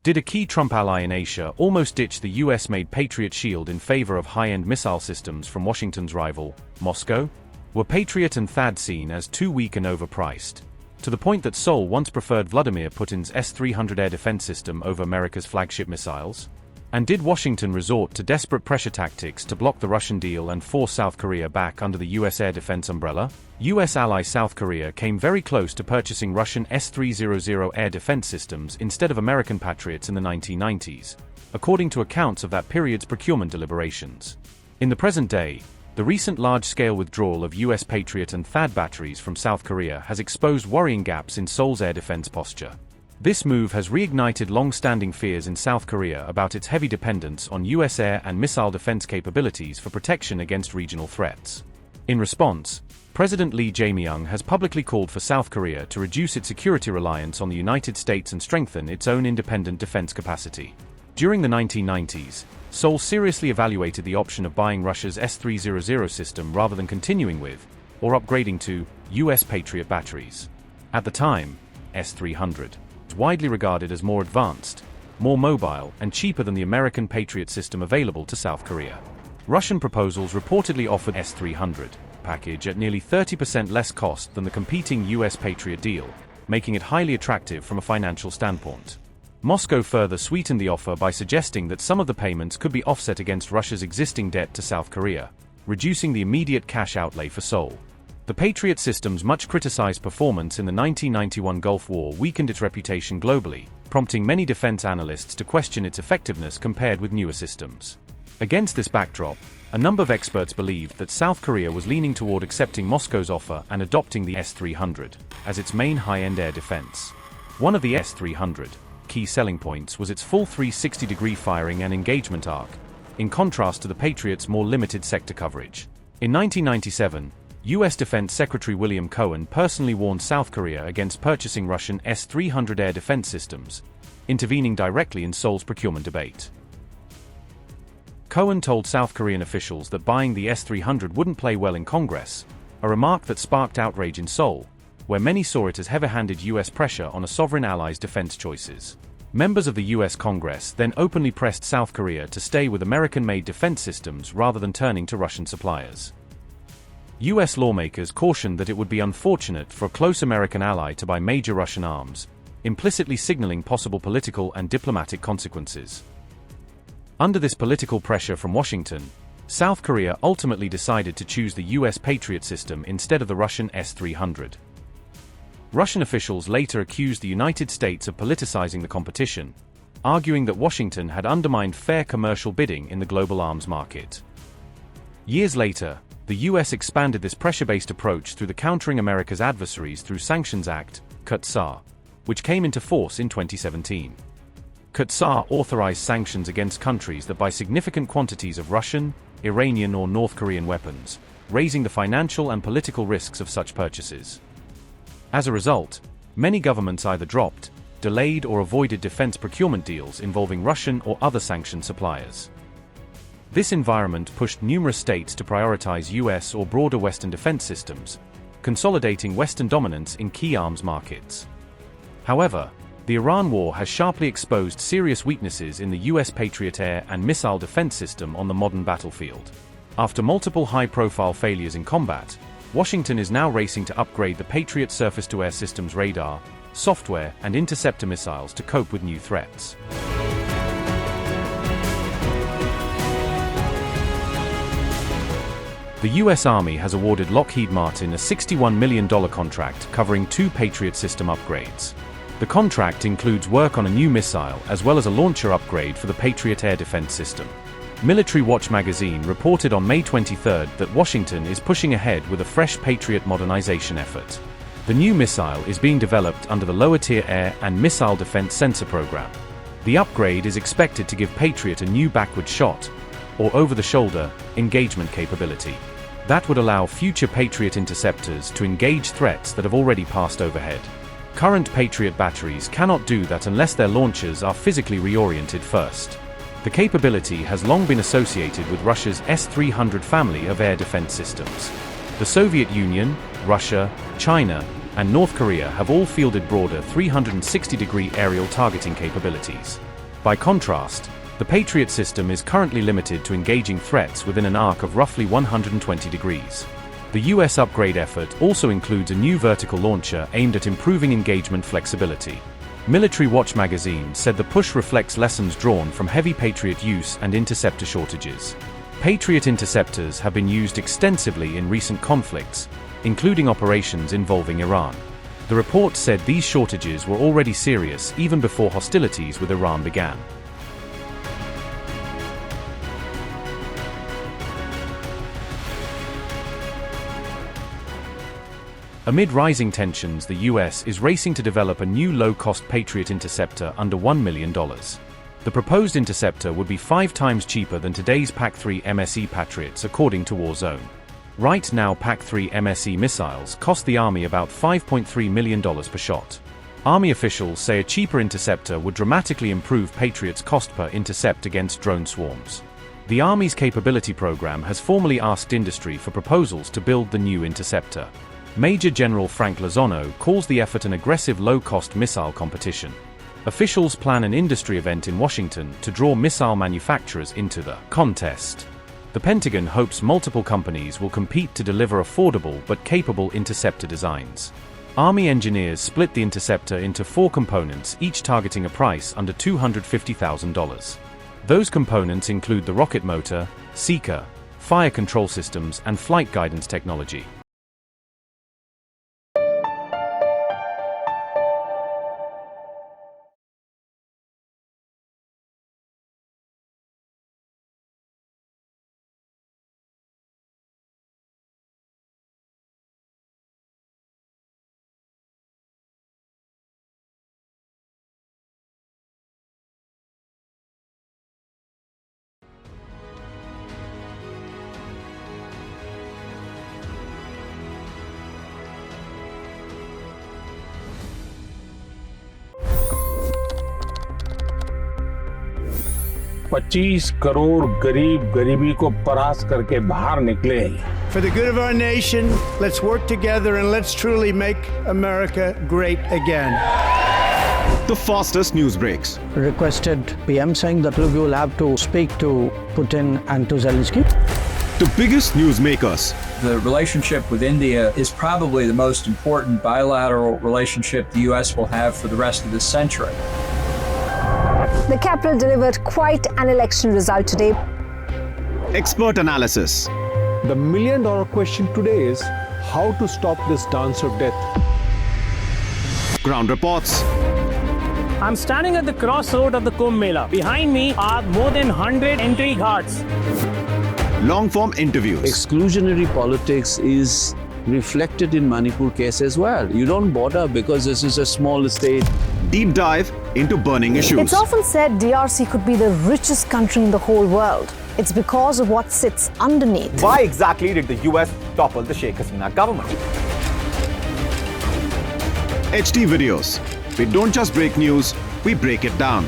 Did a key Trump ally in Asia almost ditch the US-made Patriot shield in favor of high-end missile systems from Washington's rival, Moscow? Were Patriot and THAAD seen as too weak and overpriced? To the point that Seoul once preferred Vladimir Putin's S-300 air defense system over America's flagship missiles? And did Washington resort to desperate pressure tactics to block the Russian deal and force South Korea back under the US air defense umbrella? US ally South Korea came very close to purchasing Russian S-300 air defense systems instead of American Patriots in the 1990s, according to accounts of that period's procurement deliberations. In the present day, the recent large-scale withdrawal of US Patriot and THAAD batteries from South Korea has exposed worrying gaps in Seoul's air defense posture. This move has reignited long-standing fears in South Korea about its heavy dependence on US air and missile defense capabilities for protection against regional threats. In response, President Lee Jae-myung has publicly called for South Korea to reduce its security reliance on the United States and strengthen its own independent defense capacity. During the 1990s, Seoul seriously evaluated the option of buying Russia's S-300 system rather than continuing with, or upgrading to, US Patriot batteries. At the time, S-300 was widely regarded as more advanced, more mobile, and cheaper than the American Patriot system available to South Korea. Russian proposals reportedly offered S-300 package at nearly 30% less cost than the competing US Patriot deal, making it highly attractive from a financial standpoint. Moscow further sweetened the offer by suggesting that some of the payments could be offset against Russia's existing debt to South Korea, reducing the immediate cash outlay for Seoul. The Patriot system's much criticized performance in the 1991 Gulf War weakened its reputation globally, prompting many defense analysts to question its effectiveness compared with newer systems. Against this backdrop, a number of experts believed that South Korea was leaning toward accepting Moscow's offer and adopting the S-300 as its main high-end air defense. One of the S-300 key selling points was its full 360-degree firing and engagement arc, in contrast to the Patriot's more limited sector coverage. In 1997, U.S. Defense Secretary William Cohen personally warned South Korea against purchasing Russian S-300 air defense systems, intervening directly in Seoul's procurement debate. Cohen told South Korean officials that buying the S-300 wouldn't play well in Congress, a remark that sparked outrage in Seoul, where many saw it as heavy-handed U.S. pressure on a sovereign ally's defense choices. Members of the U.S. Congress then openly pressed South Korea to stay with American-made defense systems rather than turning to Russian suppliers. U.S. lawmakers cautioned that it would be unfortunate for a close American ally to buy major Russian arms, implicitly signaling possible political and diplomatic consequences. Under this political pressure from Washington, South Korea ultimately decided to choose the U.S. Patriot system instead of the Russian S-300. Russian officials later accused the United States of politicizing the competition, arguing that Washington had undermined fair commercial bidding in the global arms market. Years later, the U.S. expanded this pressure-based approach through the Countering America's Adversaries Through Sanctions Act, CUTSA, which came into force in 2017. CUTSA authorized sanctions against countries that buy significant quantities of Russian, Iranian or North Korean weapons, raising the financial and political risks of such purchases. As a result, many governments either dropped, delayed or avoided defense procurement deals involving Russian or other sanctioned suppliers. This environment pushed numerous states to prioritize US or broader Western defense systems, consolidating Western dominance in key arms markets. However, the Iran war has sharply exposed serious weaknesses in the US Patriot air and missile defense system on the modern battlefield. After multiple high-profile failures in combat, Washington is now racing to upgrade the Patriot surface-to-air system's radar, software, and interceptor missiles to cope with new threats. The U.S. Army has awarded Lockheed Martin a $61 million contract covering 2 Patriot system upgrades. The contract includes work on a new missile as well as a launcher upgrade for the Patriot air defense system. Military Watch magazine reported on May 23 that Washington is pushing ahead with a fresh Patriot modernization effort. The new missile is being developed under the Lower-Tier Air and Missile Defense Sensor Program. The upgrade is expected to give Patriot a new backward shot, or over-the-shoulder, engagement capability. That would allow future Patriot interceptors to engage threats that have already passed overhead. Current Patriot batteries cannot do that unless their launchers are physically reoriented first. The capability has long been associated with Russia's S-300 family of air defense systems. The Soviet Union, Russia, China, and North Korea have all fielded broader 360-degree aerial targeting capabilities. By contrast, the Patriot system is currently limited to engaging threats within an arc of roughly 120 degrees. The US upgrade effort also includes a new vertical launcher aimed at improving engagement flexibility. Military Watch magazine said the push reflects lessons drawn from heavy Patriot use and interceptor shortages. Patriot interceptors have been used extensively in recent conflicts, including operations involving Iran. The report said these shortages were already serious even before hostilities with Iran began. Amid rising tensions, the US is racing to develop a new low-cost Patriot interceptor under $1 million. The proposed interceptor would be 5 times cheaper than today's PAC-3 MSE Patriots, according to Warzone. Right now, PAC-3 MSE missiles cost the Army about $5.3 million per shot. Army officials say a cheaper interceptor would dramatically improve Patriots' cost per intercept against drone swarms. The Army's capability program has formally asked industry for proposals to build the new interceptor. Major General Frank Lozano calls the effort an aggressive low-cost missile competition. Officials plan an industry event in Washington to draw missile manufacturers into the contest. The Pentagon hopes multiple companies will compete to deliver affordable but capable interceptor designs. Army engineers split the interceptor into 4 components, each targeting a price under $250,000. Those components include the rocket motor, seeker, fire control systems, and flight guidance technology. $25 crore गरीब गरीबी को परास्त करके बाहर निकले। For the good of our nation, let's work together and let's truly make America great again. The fastest news breaks. Requested PM saying that look, you will have to speak to Putin and to Zelensky. The biggest newsmakers. The relationship with India is probably the most important bilateral relationship the US will have for the rest of this century. The capital delivered quite an election result today. Expert analysis. The million-dollar question today is how to stop this dance of death. Ground reports. I'm standing at the crossroad of the Kumbh Mela. Behind me are more than 100 entry ghats. Long-form interviews. Exclusionary politics is reflected in Manipur case as well. You don't bother because this is a small state. Deep dive into burning issues. It's often said DRC could be the richest country in the whole world. It's because of what sits underneath. Why exactly did the US topple the Sheikh Hasina government? HD videos. We don't just break news, we break it down.